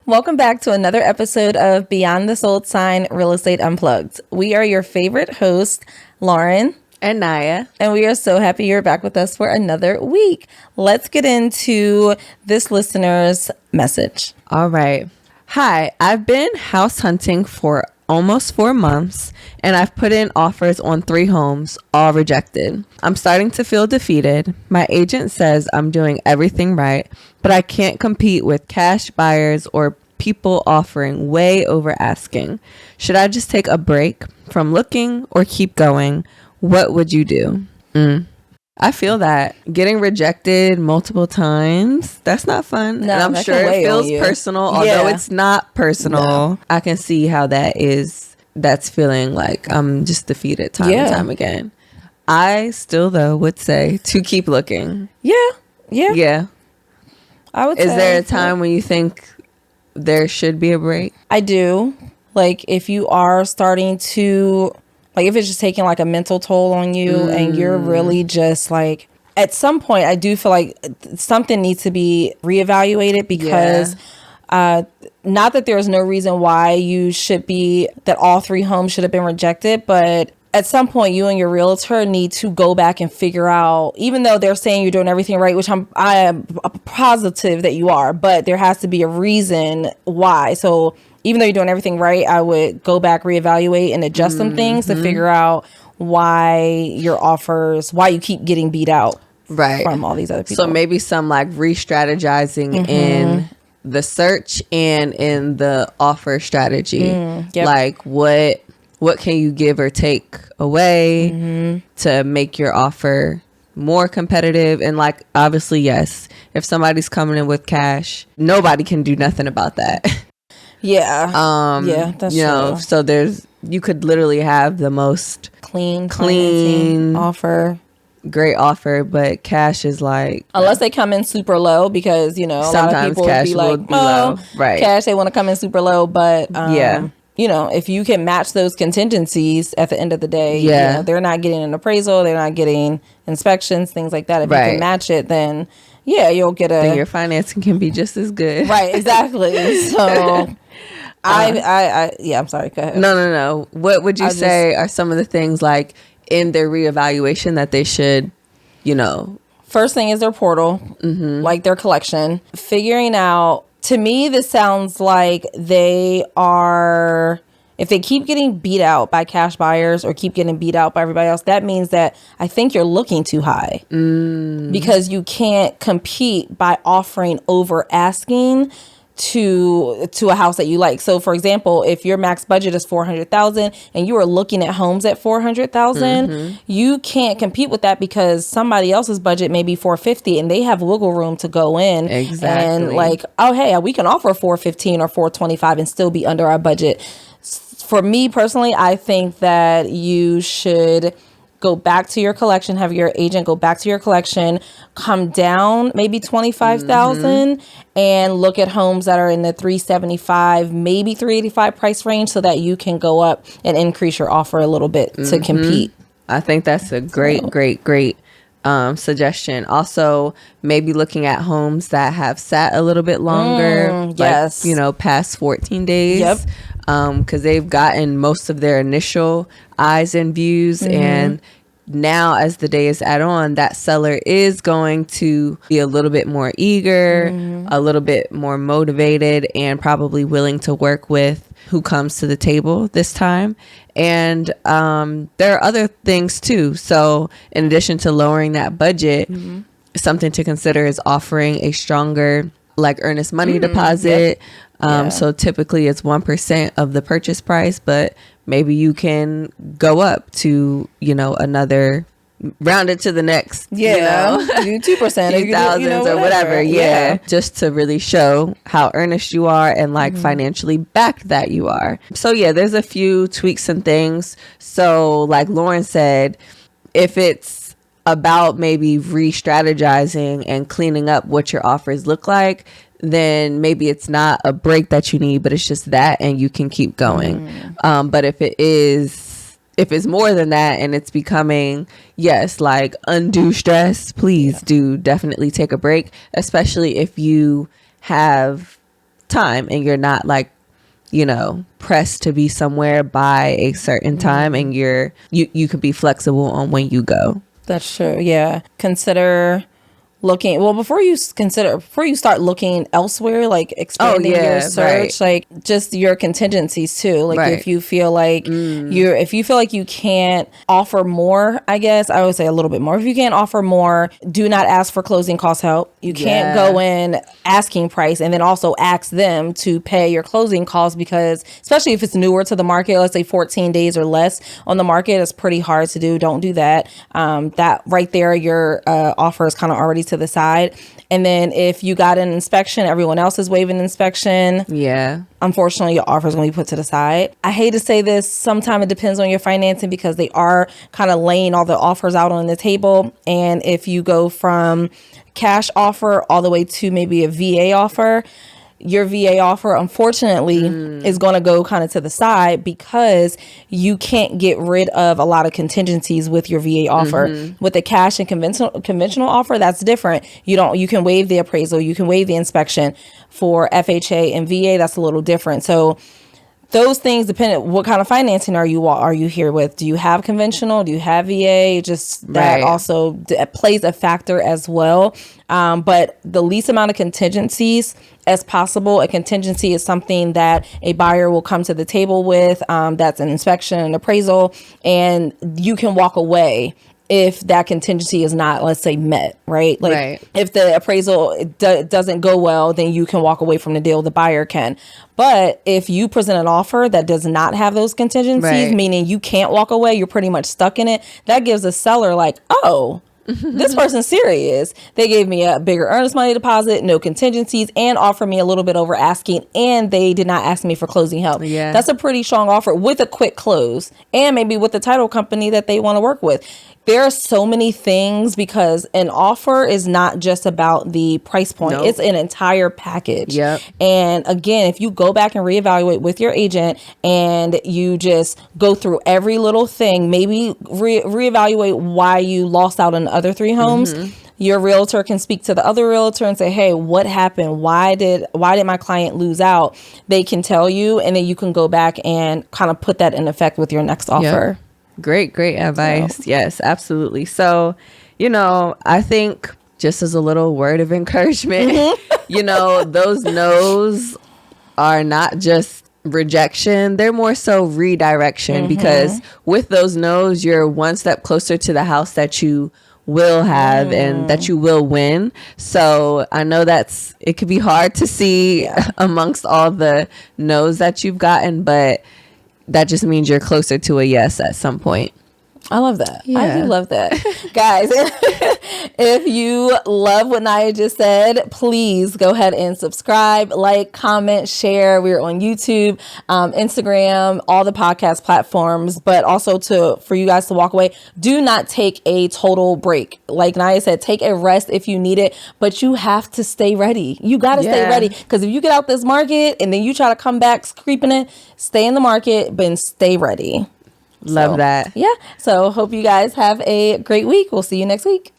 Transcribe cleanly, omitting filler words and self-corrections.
Welcome back to another episode of Beyond the Sold Sign Real Estate Unplugged. We are your favorite hosts, Lauren and Naya, and we are so happy you're back with us for another week. Let's get into this listener's message. All right. Hi, I've been house hunting for almost 4 months, and I've put in offers on 3 homes, all rejected. I'm starting to feel defeated. My agent says I'm doing everything right, but I can't compete with cash buyers or people offering way over asking. Should I just take a break from looking or keep going? What would you do? I feel that getting rejected multiple times, that's not fun. No, and I'm sure it feels personal, although it's not personal. No. I can see how that's feeling like I'm just defeated time and time again. I still, though, would say to keep looking. Yeah. I would say. Is there a time when you think there should be a break? I do. Like, if you are starting to... Like, if it's just taking, like, a mental toll on you and you're really just, like... At some point, I do feel like something needs to be reevaluated because... not that there's no reason why you should be... That all 3 homes should have been rejected, but... At some point, you and your realtor need to go back and figure out, even though they're saying you're doing everything right, which I am positive that you are, but there has to be a reason why. So even though you're doing everything right, I would go back, reevaluate, and adjust some things to figure out why your offers, why you keep getting beat out from all these other people. So maybe some like re-strategizing in the search and in the offer strategy. Like what can you give or take away to make your offer more competitive? And like, obviously, yes, if somebody's coming in with cash, nobody can do nothing about that. That's true. So you could literally have the most clean offer, great offer, but cash is like, unless they come in super low, because a lot of people cash would be like, low. Right, cash, they want to come in super low, but if you can match those contingencies at the end of the day, they're not getting an appraisal, they're not getting inspections, things like that. If you can match it, then you'll get then your financing can be just as good. Right, exactly. So I'm sorry, go ahead. No. What would you say are some of the things like in their reevaluation that they should, First thing is their portal, like their collection, figuring out. To me, this sounds like they are, if they keep getting beat out by cash buyers or keep getting beat out by everybody else, that means that I think you're looking too high because you can't compete by offering over asking to a house that you like. So for example, if your max budget is $400,000 and you are looking at homes at $400,000, you can't compete with that because somebody else's budget may be $450 and they have wiggle room to go in and like, oh hey, we can offer $415 or $425 and still be under our budget. For me personally, I think that you should go back to your collection, have your agent go back to your collection, come down maybe $25,000 and look at homes that are in the $375, maybe $385 price range so that you can go up and increase your offer a little bit to compete. I think that's a great suggestion. Also, maybe looking at homes that have sat a little bit longer, past 14 days. Because they've gotten most of their initial eyes and views, and now as the days add on, that seller is going to be a little bit more eager, a little bit more motivated, and probably willing to work with who comes to the table this time. And there are other things too. So in addition to lowering that budget, something to consider is offering a stronger like earnest money deposit. So typically it's 1% of the purchase price, but maybe you can go up to, another, round it to the next, do 2%, few thousands or whatever. Just to really show how earnest you are and like financially backed that you are. So there's a few tweaks and things. So like Lauren said, if it's about maybe re-strategizing and cleaning up what your offers look like, then maybe it's not a break that you need, but it's just that, and you can keep going. But if it's more than that and it's becoming, like undue stress, please do definitely take a break, especially if you have time, and you're not like, you know, pressed to be somewhere by a certain time, and you could be flexible on when you go. That's true. Yeah. Consider looking, well, before you start looking elsewhere, like expanding your search, like just your contingencies too. Like if you feel like you can't offer more, I guess I would say a little bit more. If you can't offer more, do not ask for closing cost help. You can't go in asking price and then also ask them to pay your closing costs, because especially if it's newer to the market, let's say 14 days or less on the market, it's pretty hard to do. Don't do that. That right there, your offer is kind of already to the side. And then if you got an inspection, everyone else is waiving inspection. Yeah. Unfortunately, your offer is going to be put to the side. I hate to say this. Sometimes it depends on your financing, because they are kind of laying all the offers out on the table. And if you go from cash offer all the way to maybe a VA offer, your VA offer, unfortunately, is going to go kind of to the side, because you can't get rid of a lot of contingencies with your VA offer. With the cash and conventional offer, that's different. You can waive the appraisal, you can waive the inspection. For FHA and VA, that's a little different. So those things depend. What kind of financing are you here with? Do you have conventional? Do you have VA? Just that also plays a factor as well. But the least amount of contingencies as possible. A contingency is something that a buyer will come to the table with. That's an inspection and appraisal, and you can walk away if that contingency is not, let's say, met, right? Like if the appraisal doesn't go well, then you can walk away from the deal. The buyer can. But if you present an offer that does not have those contingencies, meaning you can't walk away, you're pretty much stuck in it, that gives a seller like, oh, this person's serious. They gave me a bigger earnest money deposit, no contingencies, and offered me a little bit over asking, and they did not ask me for closing help. Yeah. That's a pretty strong offer with a quick close, and maybe with the title company that they want to work with. There are so many things, because an offer is not just about the price point. Nope. It's an entire package. Yep. And again, if you go back and reevaluate with your agent and you just go through every little thing, maybe reevaluate why you lost out on the other 3 homes. Your realtor can speak to the other realtor and say, hey, what happened? Why did my client lose out? They can tell you, and then you can go back and kind of put that in effect with your next offer. Yep. Great advice. So. Yes, absolutely. So, I think just as a little word of encouragement, those no's are not just rejection. They're more so redirection, because with those no's, you're one step closer to the house that you will have and that you will win. So I know it could be hard to see amongst all the no's that you've gotten, but that just means you're closer to a yes at some point. I love that. Yeah. I do love that. Guys, if you love what Naya just said, please go ahead and subscribe, like, comment, share. We're on YouTube, Instagram, all the podcast platforms, but also for you guys to walk away. Do not take a total break. Like Naya said, take a rest if you need it, but you have to stay ready. You got to stay ready, because if you get out this market and then you try to come back creeping it, stay in the market, but stay ready. Love that. Yeah. So hope you guys have a great week. We'll see you next week.